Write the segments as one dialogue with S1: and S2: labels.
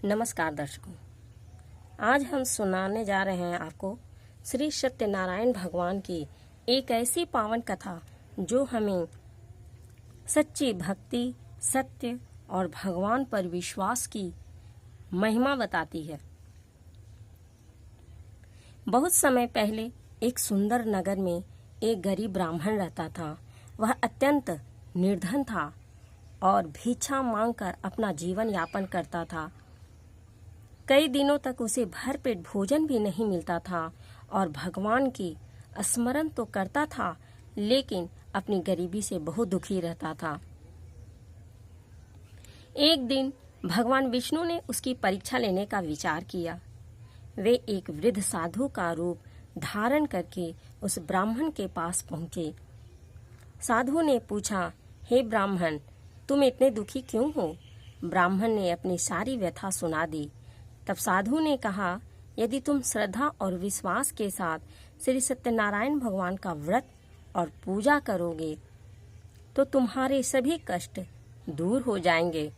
S1: नमस्कार दर्शकों, आज हम सुनाने जा रहे हैं आपको श्री सत्यनारायण भगवान की एक ऐसी पावन कथा जो हमें सच्ची भक्ति, सत्य और भगवान पर विश्वास की महिमा बताती है। बहुत समय पहले एक सुंदर नगर में एक गरीब ब्राह्मण रहता था। वह अत्यंत निर्धन था और भिक्षा मांगकर अपना जीवन यापन करता था। कई दिनों तक उसे भरपेट भोजन भी नहीं मिलता था और भगवान की स्मरण तो करता था, लेकिन अपनी गरीबी से बहुत दुखी रहता था। एक दिन भगवान विष्णु ने उसकी परीक्षा लेने का विचार किया। वे एक वृद्ध साधु का रूप धारण करके उस ब्राह्मण के पास पहुंचे। साधु ने पूछा, हे ब्राह्मण, तुम इतने दुखी क्यों हो? ब्राह्मण ने अपनी सारी व्यथा सुना दी। तब साधु ने कहा, यदि तुम श्रद्धा और विश्वास के साथ श्री सत्यनारायण भगवान का व्रत और पूजा करोगे तो तुम्हारे सभी कष्ट दूर हो जाएंगे।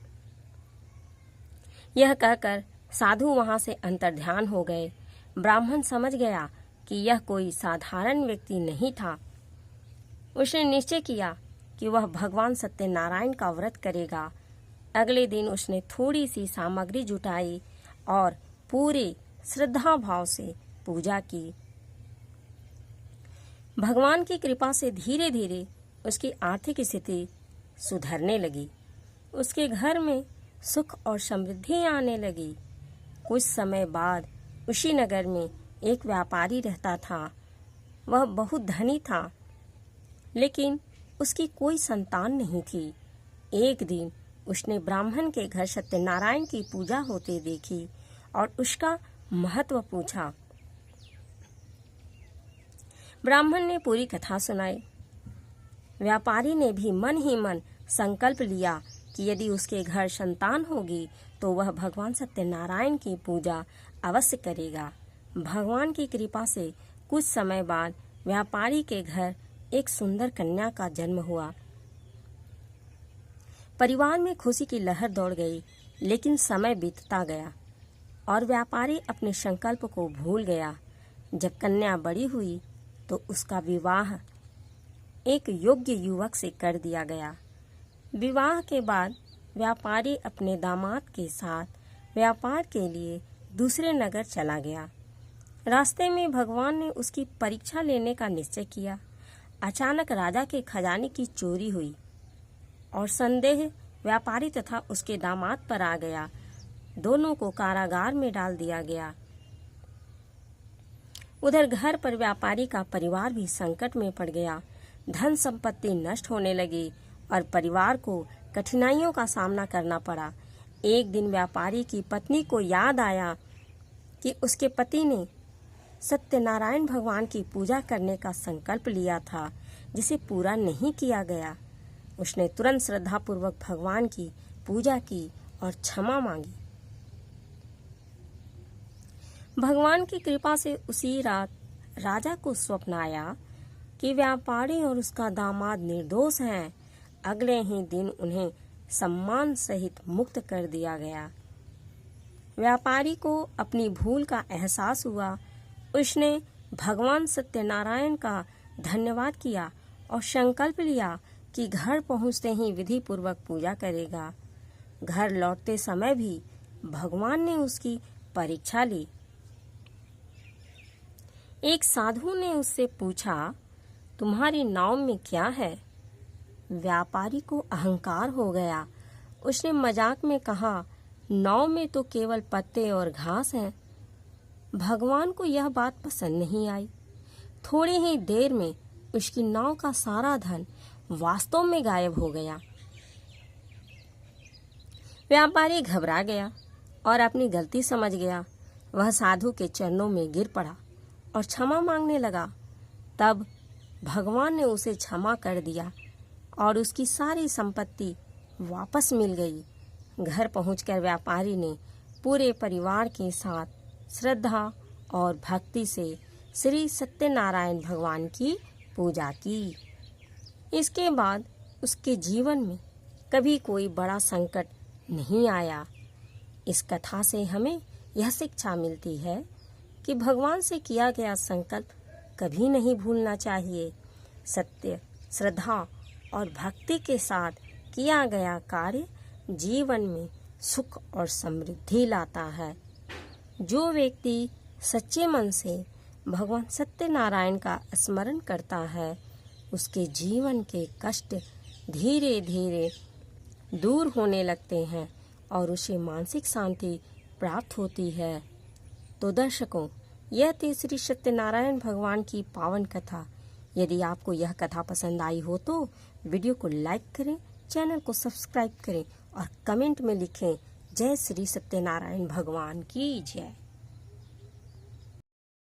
S1: यह कहकर साधु वहां से अंतर्ध्यान हो गए। ब्राह्मण समझ गया कि यह कोई साधारण व्यक्ति नहीं था। उसने निश्चय किया कि वह भगवान सत्यनारायण का व्रत करेगा। अगले दिन उसने थोड़ी सी सामग्री जुटाई और पूरे श्रद्धा भाव से पूजा की। भगवान की कृपा से धीरे धीरे उसकी आर्थिक स्थिति सुधरने लगी। उसके घर में सुख और समृद्धि आने लगी। कुछ समय बाद उसी नगर में एक व्यापारी रहता था। वह बहुत धनी था, लेकिन उसकी कोई संतान नहीं थी। एक दिन उसने ब्राह्मण के घर सत्यनारायण की पूजा होते देखी और उसका महत्व पूछा। ब्राह्मण ने पूरी कथा सुनाई। व्यापारी ने भी मन ही मन संकल्प लिया कि यदि उसके घर संतान होगी तो वह भगवान सत्यनारायण की पूजा अवश्य करेगा। भगवान की कृपा से कुछ समय बाद व्यापारी के घर एक सुंदर कन्या का जन्म हुआ। परिवार में खुशी की लहर दौड़ गई, लेकिन समय बीतता गया और व्यापारी अपने संकल्प को भूल गया। जब कन्या बड़ी हुई तो उसका विवाह एक योग्य युवक से कर दिया गया। विवाह के बाद व्यापारी अपने दामाद के साथ व्यापार के लिए दूसरे नगर चला गया। रास्ते में भगवान ने उसकी परीक्षा लेने का निश्चय किया। अचानक राजा के खजाने की चोरी हुई और संदेह व्यापारी तथा उसके दामाद पर आ गया। दोनों को कारागार में डाल दिया गया। उधर घर पर व्यापारी का परिवार भी संकट में पड़ गया। धन संपत्ति नष्ट होने लगी और परिवार को कठिनाइयों का सामना करना पड़ा। एक दिन व्यापारी की पत्नी को याद आया कि उसके पति ने सत्यनारायण भगवान की पूजा करने का संकल्प लिया था, जिसे पूरा नहीं किया गया। उसने तुरंत श्रद्धापूर्वक भगवान की पूजा की और क्षमा मांगी। भगवान की कृपा से उसी रात राजा को स्वप्न आया कि व्यापारी और उसका दामाद निर्दोष हैं। अगले ही दिन उन्हें सम्मान सहित मुक्त कर दिया गया। व्यापारी को अपनी भूल का एहसास हुआ। उसने भगवान सत्यनारायण का धन्यवाद किया और संकल्प लिया कि घर पहुंचते ही विधि पूर्वक पूजा करेगा। घर लौटते समय भी भगवान ने उसकी परीक्षा ली। एक साधु ने उससे पूछा, तुम्हारी नाव में क्या है? व्यापारी को अहंकार हो गया। उसने मजाक में कहा, नाव में तो केवल पत्ते और घास हैं। भगवान को यह बात पसंद नहीं आई। थोड़ी ही देर में उसकी नाव का सारा धन वास्तव में गायब हो गया। व्यापारी घबरा गया और अपनी गलती समझ गया। वह साधु के चरणों में गिर पड़ा और क्षमा मांगने लगा। तब भगवान ने उसे क्षमा कर दिया और उसकी सारी संपत्ति वापस मिल गई। घर पहुंचकर व्यापारी ने पूरे परिवार के साथ श्रद्धा और भक्ति से श्री सत्यनारायण भगवान की पूजा की। इसके बाद उसके जीवन में कभी कोई बड़ा संकट नहीं आया। इस कथा से हमें यह शिक्षा मिलती है कि भगवान से किया गया संकल्प कभी नहीं भूलना चाहिए। सत्य, श्रद्धा और भक्ति के साथ किया गया कार्य जीवन में सुख और समृद्धि लाता है। जो व्यक्ति सच्चे मन से भगवान सत्यनारायण का स्मरण करता है, उसके जीवन के कष्ट धीरे धीरे दूर होने लगते हैं और उसे मानसिक शांति प्राप्त होती है। तो दर्शकों, यह थी श्री सत्यनारायण भगवान की पावन कथा। यदि आपको यह कथा पसंद आई हो तो वीडियो को लाइक करें, चैनल को सब्सक्राइब करें और कमेंट में लिखें जय श्री सत्यनारायण भगवान की जय।